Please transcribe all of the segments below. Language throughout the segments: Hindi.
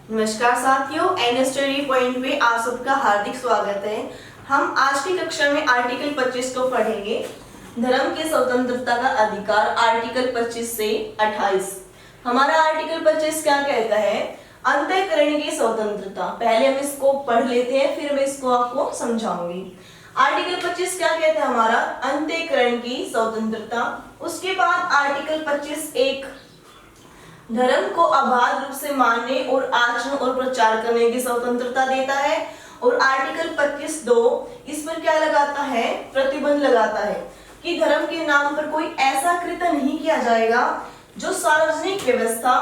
नमस्कार साथियों, एन स्टडी पॉइंट पे आप सबका हार्दिक स्वागत है। हम आज की कक्षा में आर्टिकल 25 को पढ़ेंगे। धर्म की स्वतंत्रता का अधिकार, आर्टिकल 25 से 28। हमारा आर्टिकल 25 क्या कहता है? अंतःकरण की स्वतंत्रता। पहले हम इसको पढ़ लेते हैं, फिर मैं इसको आपको समझाऊंगी। आर्टिकल 25 क्या कहता है? हमारा अंतःकरण की स्वतंत्रता। उसके बाद आर्टिकल 25(1) धर्म को अबाध रूप से मानने और आचरण और प्रचार करने की स्वतंत्रता देता है। और आर्टिकल 25(2) इस पर क्या लगाता है? प्रतिबंध लगाता है कि धर्म के नाम पर कोई ऐसा कृत्य नहीं किया जाएगा जो सार्वजनिक व्यवस्था,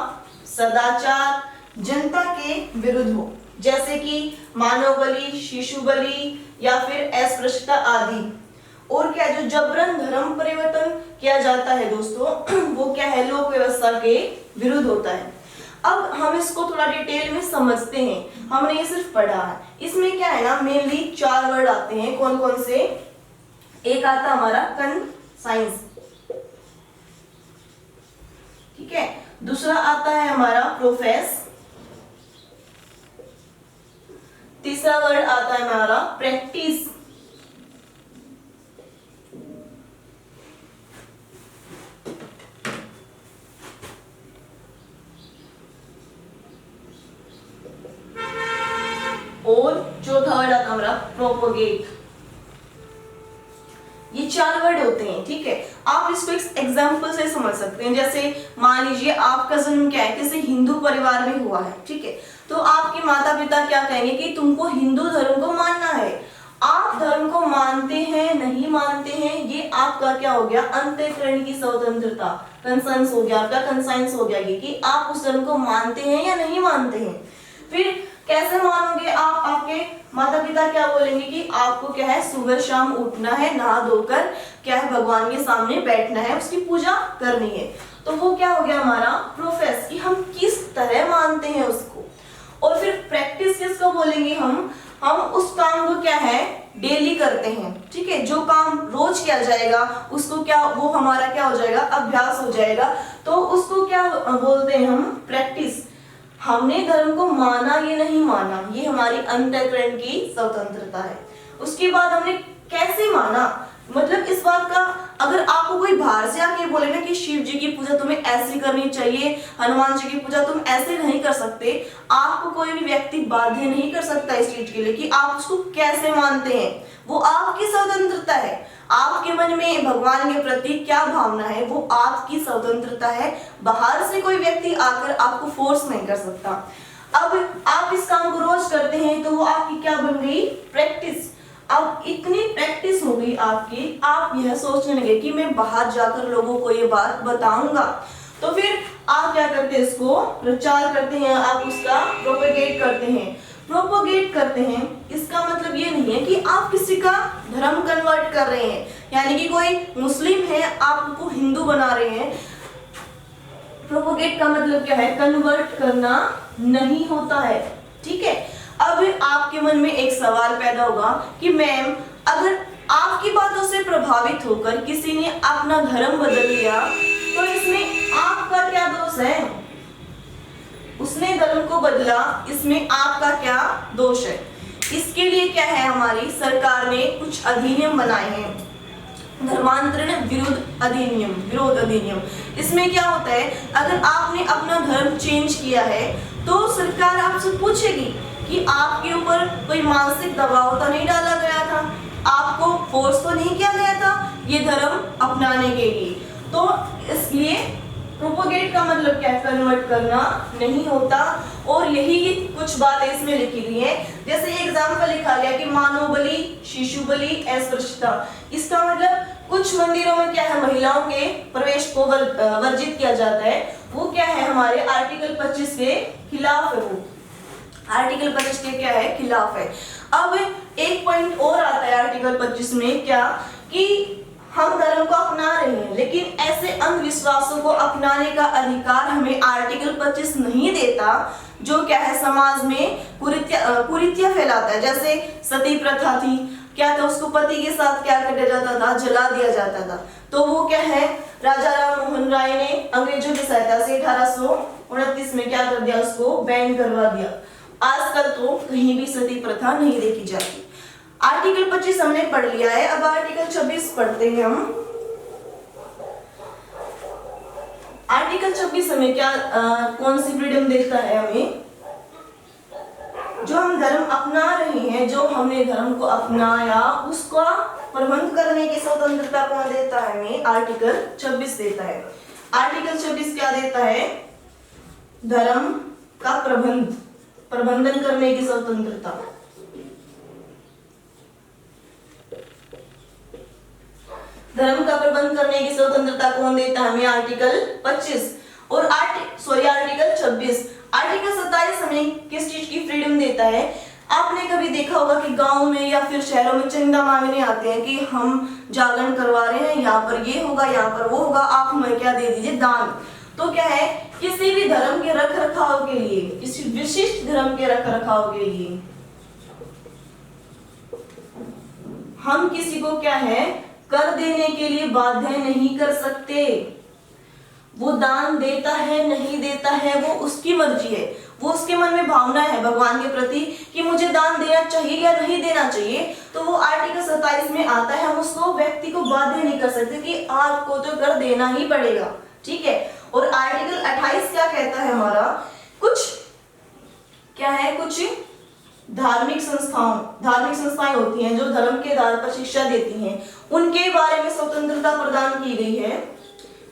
सदाचार, जनता के विरुद्ध हो, जैसे कि मानव बलि, शिशु बलि या फिर अस्पृश्यता आदि। और क्या जो जबरन धर्म परिवर्तन किया जाता है दोस्तों, वो क्या है? लोक व्यवस्था के विरुद्ध होता है। अब हम इसको थोड़ा डिटेल में समझते हैं। हमने ये सिर्फ पढ़ा है। इसमें क्या है ना, मेनली 4 वर्ड आते हैं। कौन कौन से? एक आता है हमारा कंसाइंस, ठीक है। दूसरा आता है हमारा प्रोफेस। तीसरा वर्ड आता है हमारा प्रैक्टिस। और चौथा वर्ड आता हमारा प्रोपोगेट। ये 4 वर्ड होते हैं, ठीक है। आप इसको एक एग्जाम्पल से समझ सकते हैं। जैसे मान लीजिए आपका जन्म क्या है, किसी हिंदू परिवार में हुआ है, ठीक है। तो आपके माता पिता क्या कहेंगे कि तुमको हिंदू धर्म को मानना है। आप धर्म को मानते हैं नहीं मानते हैं, ये आपका क्या हो गया? अंतःकरण की स्वतंत्रता, कंसेंस हो गया, आपका कंसाइंस हो गया कि आप उस धर्म को मानते हैं या नहीं मानते हैं। फिर कैसे मानोगे आप? आपके माता पिता क्या बोलेंगे कि आपको क्या है? सुबह शाम उठना है, नहा धोकर क्या है? भगवान के सामने बैठना है, उसकी पूजा करनी है। तो वो क्या हो गया हमारा प्रोफेस, कि हम किस तरह मानते हैं उसको। और फिर प्रैक्टिस किसको बोलेंगे? हम उस काम को क्या है? डेली करते हैं, ठीक है। जो काम रोज किया जाएगा उसको क्या, वो हमारा क्या हो जाएगा? अभ्यास हो जाएगा। तो उसको क्या बोलते हैं हम? प्रैक्टिस। हमने धर्म को माना ये नहीं माना, ये हमारी अंतःकरण की स्वतंत्रता है। उसके बाद हमने कैसे माना, मतलब इस बात का, अगर आपको कोई बाहर से आके बोले ना कि शिव जी की पूजा तुम्हें ऐसी करनी चाहिए, हनुमान जी की पूजा तुम ऐसे नहीं कर सकते, आपको कोई भी व्यक्ति बाध्य नहीं कर सकता इस चीज के लिए कि आप उसको कैसे मानते हैं। वो आपकी स्वतंत्रता है। आपके मन में भगवान के प्रति क्या भावना है, वो आपकी स्वतंत्रता है। बाहर से कोई व्यक्ति आकर आपको फोर्स नहीं कर सकता। अब आप इस काम को रोज करते हैं तो वो आपकी क्या बन गई? प्रैक्टिस। अब इतनी प्रैक्टिस हो गई आपकी, आप यह सोचने लगे कि मैं बाहर जाकर लोगों को ये बात बताऊंगा। तो फिर आप क्या करते हैं? इसको प्रचार करते हैं, आप उसका प्रोपेगेट करते हैं। प्रोपोगेट करते हैं, इसका मतलब ये नहीं है कि आप किसी का धर्म कन्वर्ट कर रहे हैं, यानी कि कोई मुस्लिम है आपको हिंदू बना रहे हैं। प्रोपोगेट का मतलब क्या है? कन्वर्ट करना नहीं होता है, ठीक है। अब आपके मन में एक सवाल पैदा होगा कि मैम, अगर आपकी बातों से प्रभावित होकर किसी ने अपना धर्म बदल लिया तो इसमें आपका क्या दोष है? उसने धर्म को बदला, इसमें आपका क्या दोष है? इसके लिए क्या है, हमारी सरकार ने कुछ अधिनियम बनाए हैं। धर्मांतरण विरोध अधिनियम। इसमें क्या होता है, अगर आपने अपना धर्म चेंज किया है तो सरकार आपसे पूछेगी कि आपके ऊपर कोई मानसिक दबाव तो नहीं डाला गया था, आपको फोर्स तो नहीं किया गया था ये धर्म अपनाने के लिए। तो इसलिए प्रोपोगेट का मतलब क्या है? कन्वर्ट करना नहीं होता। और यही कुछ बातें इसमें लिखी हुई है। जैसे एग्जाम्पल लिखा गया कि मानव बलि, शिशु बलि, अस्पृश्यता। इसका मतलब कुछ मंदिरों में क्या है? महिलाओं के प्रवेश को वर्जित किया जाता है। वो क्या है? हमारे आर्टिकल 25 के खिलाफ है। वो आर्टिकल 25 के क्या है? खिलाफ है। अब एक पॉइंट और आता है आर्टिकल 25 में, क्या कि हम धर्म को अपना रहे हैं, लेकिन ऐसे अंधविश्वासों को अपनाने का अधिकार हमें आर्टिकल 25 नहीं देता, जो क्या है? समाज में कुरीतियां फैलाता है। जैसे सती प्रथा थी, क्या था? उसको पति के साथ क्या किया जाता था? जला दिया जाता था। तो वो क्या है? राजा राम मोहन राय ने अंग्रेजों की सहायता से 1800 29 में क्या कर दिया, उसको बैन करवा दिया। आजकल तो कहीं भी सती प्रथा नहीं देखी जाती। आर्टिकल 25 हमने पढ़ लिया है, अब आर्टिकल 26 पढ़ते हैं हम। आर्टिकल 26 हमें क्या कौन सी फ्रीडम देता है हमें, जो हम धर्म अपना रहे हैं, जो हमने धर्म को अपनाया उसका प्रबंध करने की स्वतंत्रता कौन देता है हमें, आर्टिकल 26 देता है। आर्टिकल 26 क्या देता है, धर्म का प्रबंधन करने की स्वतंत्रता। धर्म का प्रबंध करने की स्वतंत्रता कौन देता है हमें, आर्टिकल 25 और आर्टिकल 26। आर्टिकल 27 हमें किस चीज की फ्रीडम देता है, आपने कभी देखा होगा कि गांव में या फिर शहरों में चंदा मांगने आते हैं कि हम जागरण करवा रहे हैं, यहाँ पर ये होगा, यहाँ पर वो होगा, आप हमें क्या दे दीजिए, दान। तो क्या है, किसी भी धर्म के रख रखाव के लिए, किसी विशिष्ट धर्म के रख रखाव के लिए हम किसी को क्या है, कर देने के लिए बाध्य नहीं कर सकते। वो दान देता है नहीं देता है वो उसकी मर्जी है, वो उसके मन में भावना है भगवान के प्रति कि मुझे दान देना चाहिए या नहीं देना चाहिए, तो वो आर्टिकल 27 में आता है। हम उसको व्यक्ति को बाध्य नहीं कर सकते कि आपको तो कर देना ही पड़ेगा, ठीक है। और आर्टिकल 28 क्या कहता है हमारा, कुछ क्या है, कुछ धार्मिक संस्थाएं होती हैं जो धर्म के आधार पर शिक्षा देती हैं, उनके बारे में स्वतंत्रता प्रदान की गई है।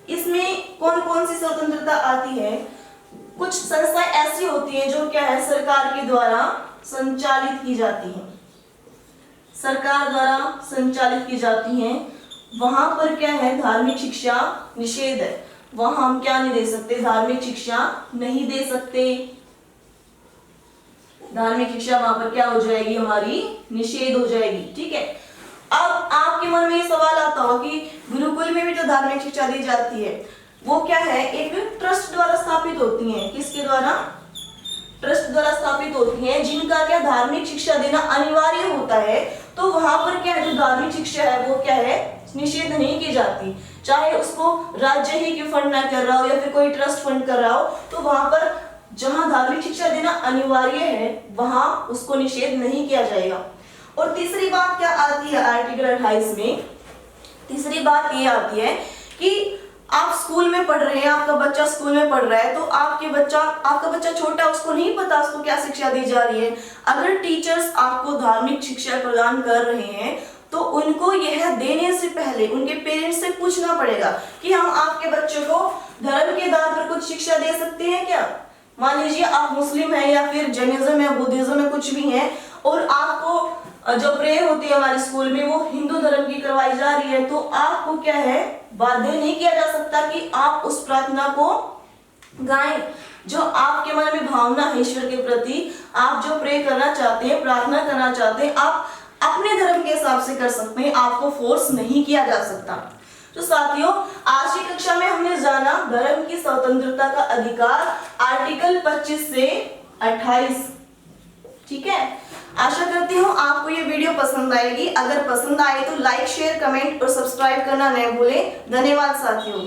इसमें कौन कौन सी स्वतंत्रता आती है, कुछ संस्थाएं ऐसी होती हैं जो क्या है, सरकार के द्वारा संचालित की जाती हैं, सरकार द्वारा संचालित की जाती हैं। वहां पर क्या है, धार्मिक शिक्षा निषेध है, वहां हम क्या नहीं दे सकते, धार्मिक शिक्षा नहीं दे सकते। धार्मिक शिक्षा वहां पर क्या हो जाएगी, हमारी निषेध हो जाएगी, ठीक है। अब आपके मन में ये सवाल आता होगा कि गुरुकुल में भी जो धार्मिक शिक्षा दी जाती है वो क्या है, एक ट्रस्ट द्वारा स्थापित होती हैं। किसके द्वारा, ट्रस्ट द्वारा स्थापित होती हैं, जिनका क्या धार्मिक शिक्षा देना अनिवार्य होता है। तो वहां पर क्या है, जो धार्मिक शिक्षा है वो क्या है, निषेध नहीं की जाती, चाहे उसको राज्य ही क्यों फंड ना कर रहा हो या फिर कोई ट्रस्ट फंड कर रहा हो, तो वहां पर जहां धार्मिक शिक्षा देना अनिवार्य है वहां उसको निषेध नहीं किया जाएगा। और तीसरी बात क्या आती है आर्टिकल 28 में, तीसरी बात ये आती है कि आप स्कूल में पढ़ रहे हैं, आपका बच्चा स्कूल में पढ़ रहा है, तो आपका बच्चा छोटा, उसको नहीं पता उसको क्या शिक्षा दी जा रही है। अगर टीचर्स आपको धार्मिक शिक्षा प्रदान कर रहे हैं तो उनको यह देने से पहले उनके पेरेंट्स से पूछना पड़ेगा कि हम आपके बच्चे को धर्म के आधार पर कुछ शिक्षा दे सकते हैं क्या। मान लीजिए आप मुस्लिम हैं या फिर जैनिज्म या बुद्धिज्म में कुछ भी है और आपको जो प्रेयर होती है हमारे स्कूल में वो हिंदू धर्म की करवाई जा रही है, तो आपको क्या है, बाध्य नहीं किया जा सकता कि आप उस प्रार्थना को गाएं। जो आपके मन में भावना है ईश्वर के प्रति, आप जो प्रे करना चाहते हैं, प्रार्थना करना चाहते हैं, आप अपने धर्म के हिसाब से कर सकते हैं, आपको फोर्स नहीं किया जा सकता। तो साथियों, आज की कक्षा में हमने जाना धर्म की स्वतंत्रता का अधिकार आर्टिकल 25 से 28, ठीक है। आशा करती हूँ आपको ये वीडियो पसंद आएगी। अगर पसंद आए तो लाइक, शेयर, कमेंट और सब्सक्राइब करना न भूलें। धन्यवाद साथियों।